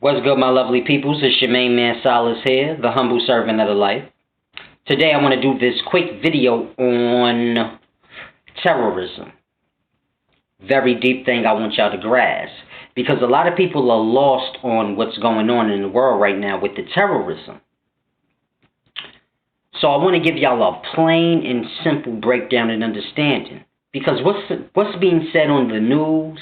What's good, my lovely peoples? It's your main man Silas here, the humble servant of the life. Today I want to do this quick video on terrorism. Very deep thing I want y'all to grasp. Because a lot of people are lost on what's going on in the world right now with the terrorism. So I want to give y'all a plain and simple breakdown and understanding. Because what's being said on the news,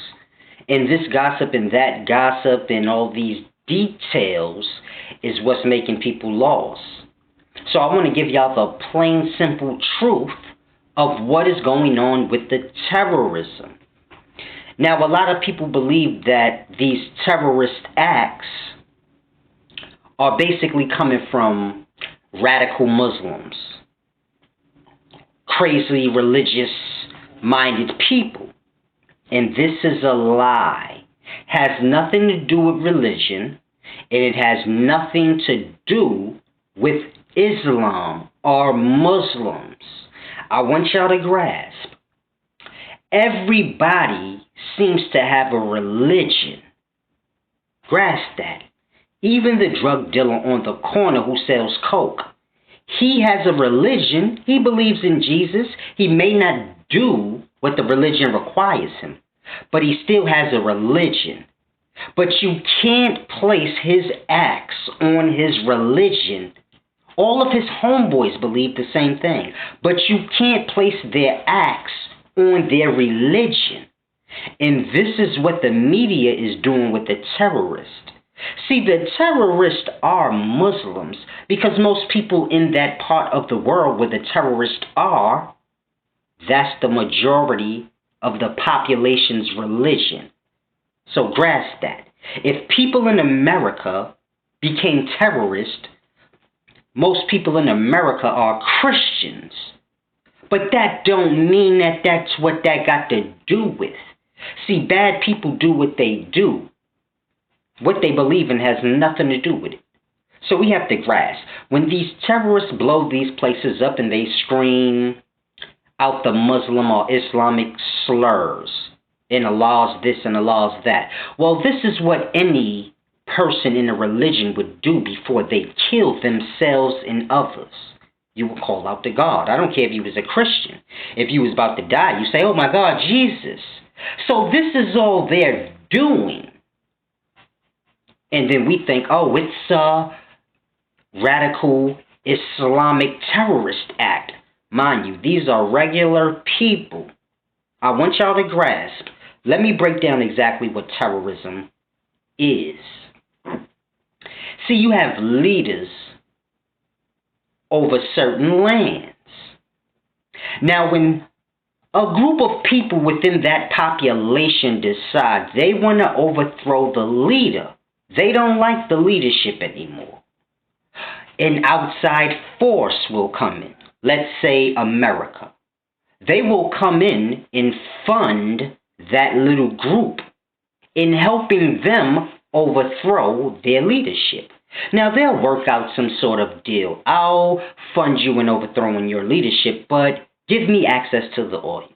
and this gossip and that gossip and all these details is what's making people lost. So I want to give y'all the plain, simple truth of what is going on with the terrorism. Now, a lot of people believe that these terrorist acts are basically coming from radical Muslims, crazy religious-minded people. And this is a lie. Has nothing to do with religion, and it has nothing to do with Islam or Muslims. I want y'all to grasp. Everybody seems to have a religion. Grasp that. Even the drug dealer on the corner who sells coke. He has a religion. He believes in Jesus. He may not do what the religion requires him, but he still has a religion. But you can't place his acts on his religion. All of his homeboys believe the same thing, but you can't place their acts on their religion. And this is what the media is doing with the terrorists. See, the terrorists are Muslims because most people in that part of the world where the terrorists are, that's the majority of the population's religion. So grasp that. If people in America became terrorists, most people in America are Christians. But that don't mean that that's what that got to do with. See, bad people do what they do. What they believe in has nothing to do with it. So we have to grasp. When these terrorists blow these places up and they scream out the Muslim or Islamic slurs, and Allah's this and Allah's that. Well, this is what any person in a religion would do before they kill themselves and others. You would call out to God. I don't care if you was a Christian. If you was about to die, you say, oh my God, Jesus. So this is all they're doing. And then we think, oh, it's a radical Islamic terrorist act. Mind you, these are regular people. I want y'all to grasp. Let me break down exactly what terrorism is. See, you have leaders over certain lands. Now, when a group of people within that population decide they want to overthrow the leader, they don't like the leadership anymore, an outside force will come in. Let's say America. They will come in and fund that little group in helping them overthrow their leadership. Now, they'll work out some sort of deal. I'll fund you in overthrowing your leadership, but give me access to the oil.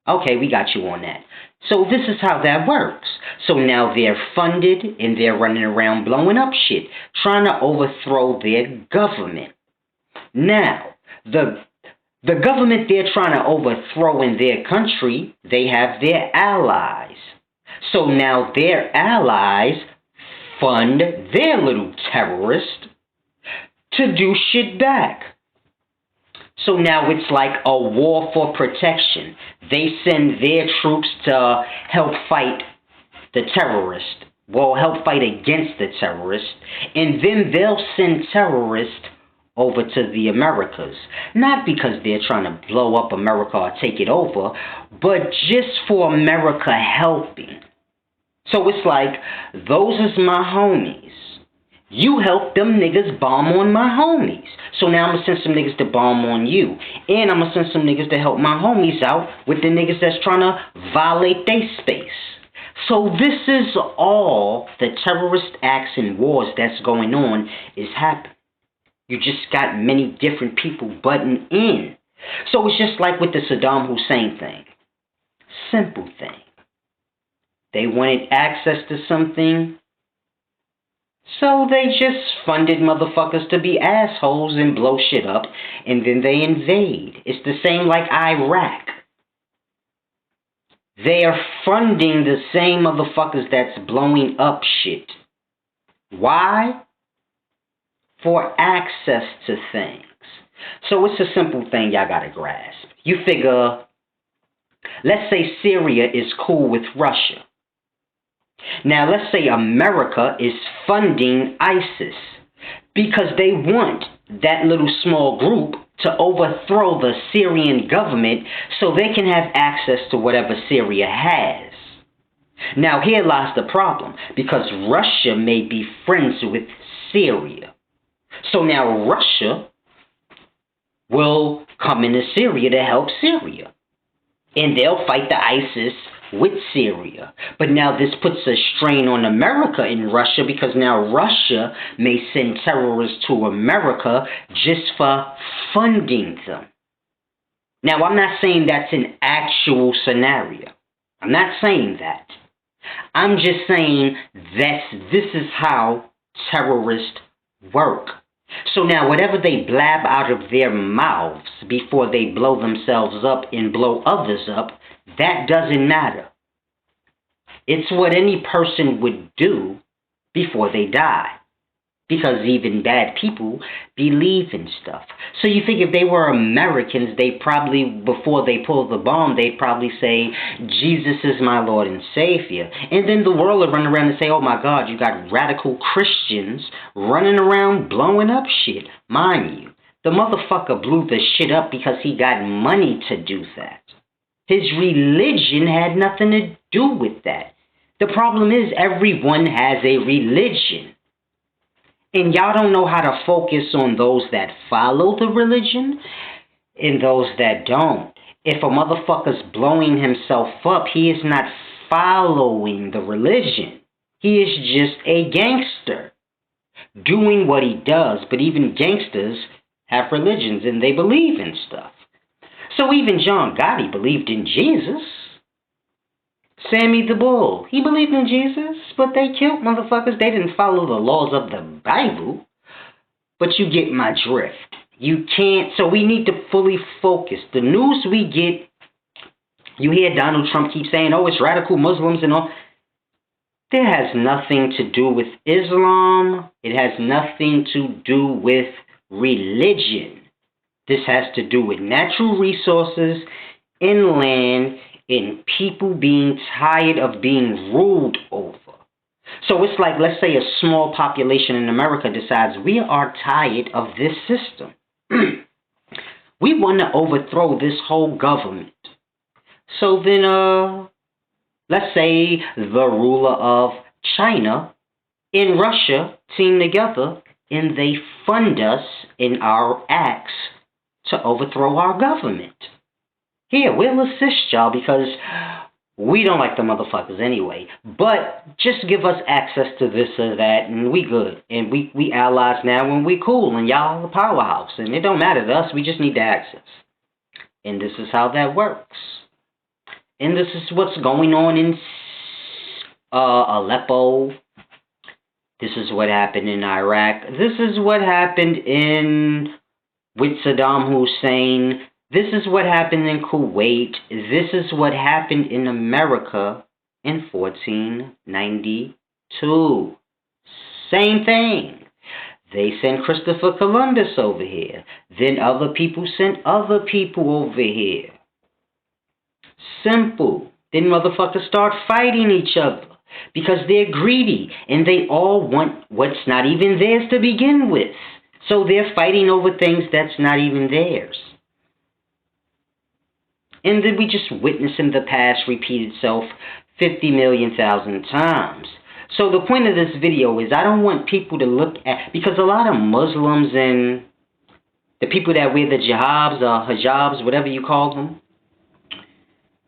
Okay, we got you on that. So this is how that works. So now they're funded and they're running around blowing up shit, trying to overthrow their government. Now, the government they're trying to overthrow in their country, they have their allies. So now their allies fund their little terrorist to do shit back. So now it's like a war for protection. They send their troops to help fight the terrorist. Well, help fight against the terrorist. And then they'll send terrorists over to the Americas. Not because they're trying to blow up America or take it over, but just for America helping. So it's like, those is my homies. You help them niggas bomb on my homies. So now I'm going to send some niggas to bomb on you. And I'm going to send some niggas to help my homies out with the niggas that's trying to violate their space. So this is all the terrorist acts and wars that's going on is happening. You just got many different people butting in. So it's just like with the Saddam Hussein thing. Simple thing. They wanted access to something. So they just funded motherfuckers to be assholes and blow shit up, and then they invade. It's the same like Iraq. They are funding the same motherfuckers that's blowing up shit. Why? For access to things. So it's a simple thing y'all gotta grasp. You figure, let's say Syria is cool with Russia. Now let's say America is funding ISIS because they want that little small group to overthrow the Syrian government so they can have access to whatever Syria has. Now here lies the problem, because Russia may be friends with Syria. So now Russia will come into Syria to help Syria. And they'll fight the ISIS with Syria. But now this puts a strain on America and Russia, because now Russia may send terrorists to America just for funding them. Now, I'm not saying that's an actual scenario. I'm not saying that. I'm just saying that this is how terrorists work. So now whatever they blab out of their mouths before they blow themselves up and blow others up, that doesn't matter. It's what any person would do before they die. Because even bad people believe in stuff. So you think if they were Americans, they probably, before they pull the bomb, they'd probably say, Jesus is my Lord and Savior. And then the world would run around and say, oh my God, you got radical Christians running around blowing up shit. Mind you, the motherfucker blew the shit up because he got money to do that. His religion had nothing to do with that. The problem is everyone has a religion. And y'all don't know how to focus on those that follow the religion and those that don't. If a motherfucker's blowing himself up, he is not following the religion. He is just a gangster doing what he does. But even gangsters have religions and they believe in stuff. So even John Gotti believed in Jesus. Sammy the Bull, he believed in Jesus, but they killed motherfuckers. They didn't follow the laws of the Bible. But you get my drift. You can't, so we need to fully focus. The news we get, you hear Donald Trump keep saying, oh, it's radical Muslims and all. That has nothing to do with Islam. It has nothing to do with religion. This has to do with natural resources, inland, and people being tired of being ruled over. So it's like, let's say a small population in America decides we are tired of this system. We want to overthrow this whole government. So then, let's say the ruler of China and Russia team together and they fund us in our acts to overthrow our government. Here, we'll assist y'all because we don't like the motherfuckers anyway. But just give us access to this or that and we good. And we allies now and we cool and y'all the powerhouse. And it don't matter to us, we just need the access. And this is how that works. And this is what's going on in Aleppo. This is what happened in Iraq. This is what happened with Saddam Hussein. This is what happened in Kuwait. This is what happened in America in 1492. Same thing. They sent Christopher Columbus over here. Then other people sent other people over here. Simple. Then motherfuckers start fighting each other because they're greedy and they all want what's not even theirs to begin with. So they're fighting over things that's not even theirs. And then we just witnessing the past repeat itself 50 million thousand times. So the point of this video is I don't want people to look at, because a lot of Muslims and the people that wear the hijabs, whatever you call them,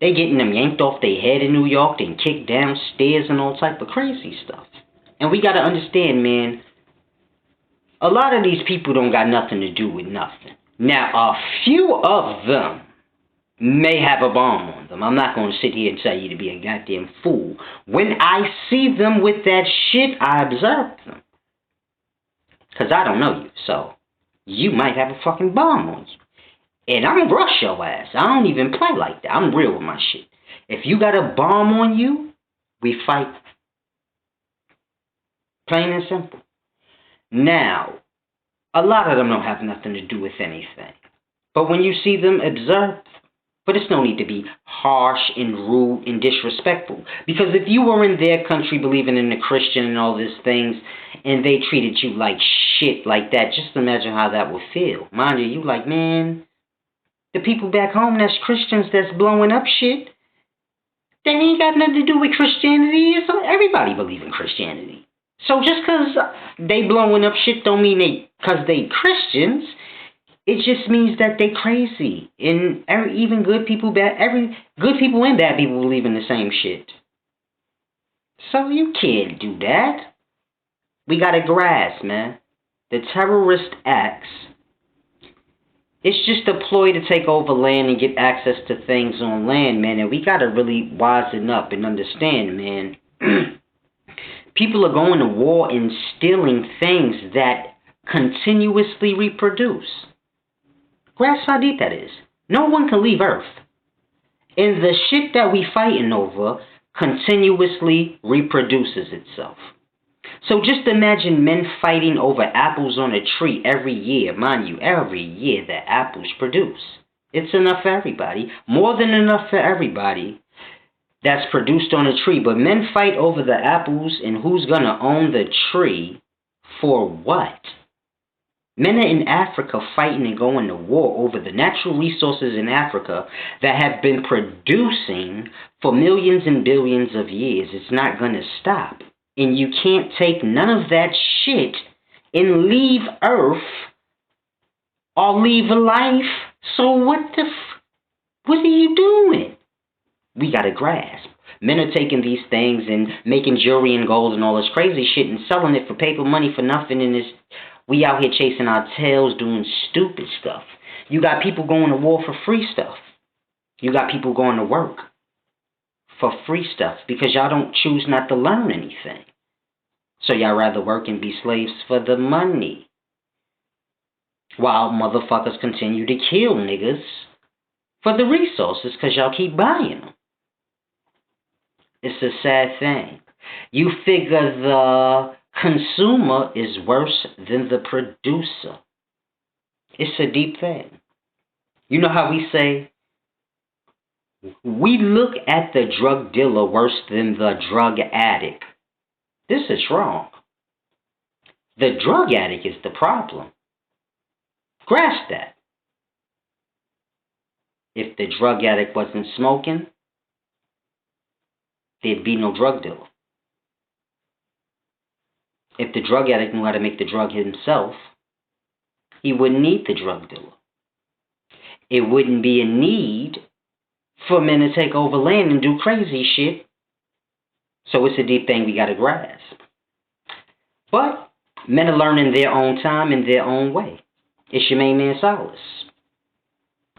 they getting them yanked off their head in New York and kicked downstairs and all type of crazy stuff. And we got to understand, man, a lot of these people don't got nothing to do with nothing. Now, a few of them may have a bomb on them. I'm not going to sit here and tell you to be a goddamn fool. When I see them with that shit, I observe them. Because I don't know you, so you might have a fucking bomb on you. And I'm gonna rush your ass. I don't even play like that. I'm real with my shit. If you got a bomb on you, we fight. Plain and simple. Now, a lot of them don't have nothing to do with anything. But when you see them, observe. But it's no need to be harsh and rude and disrespectful. Because if you were in their country believing in the Christian and all these things, and they treated you like shit like that, just imagine how that would feel. Mind you like, man, the people back home that's Christians that's blowing up shit, they ain't got nothing to do with Christianity. So everybody believe in Christianity. So just because they blowing up shit don't mean because they Christians. It just means that they crazy. And even good people, good people and bad people believe in the same shit. So you can't do that. We gotta grasp, man. The terrorist acts, it's just a ploy to take over land and get access to things on land, man. And we gotta really wisen up and understand, man. People are going to war and stealing things that continuously reproduce. Grasp how deep that is. No one can leave Earth. And the shit that we fighting over continuously reproduces itself. So just imagine men fighting over apples on a tree every year. Mind you, every year that apples produce. It's enough for everybody. More than enough for everybody that's produced on a tree. But men fight over the apples and who's going to own the tree for what? Men are in Africa fighting and going to war over the natural resources in Africa that have been producing for millions and billions of years. It's not going to stop. And you can't take none of that shit and leave Earth or leave life. So what are you doing? We got to grasp. Men are taking these things and making jewelry and gold and all this crazy shit and selling it for paper money for nothing, and we out here chasing our tails doing stupid stuff. You got people going to war for free stuff. You got people going to work for free stuff because y'all don't choose not to learn anything. So y'all rather work and be slaves for the money. While motherfuckers continue to kill niggas for the resources because y'all keep buying them. It's a sad thing. You figure the consumer is worse than the producer. It's a deep thing. You know how we say, we look at the drug dealer worse than the drug addict. This is wrong. The drug addict is the problem. Grasp that. If the drug addict wasn't smoking, there'd be no drug dealer. If the drug addict knew how to make the drug himself, he wouldn't need the drug dealer. It wouldn't be a need for men to take over land and do crazy shit. So it's a deep thing we got to grasp. But men are learning their own time in their own way. It's your main man Solace.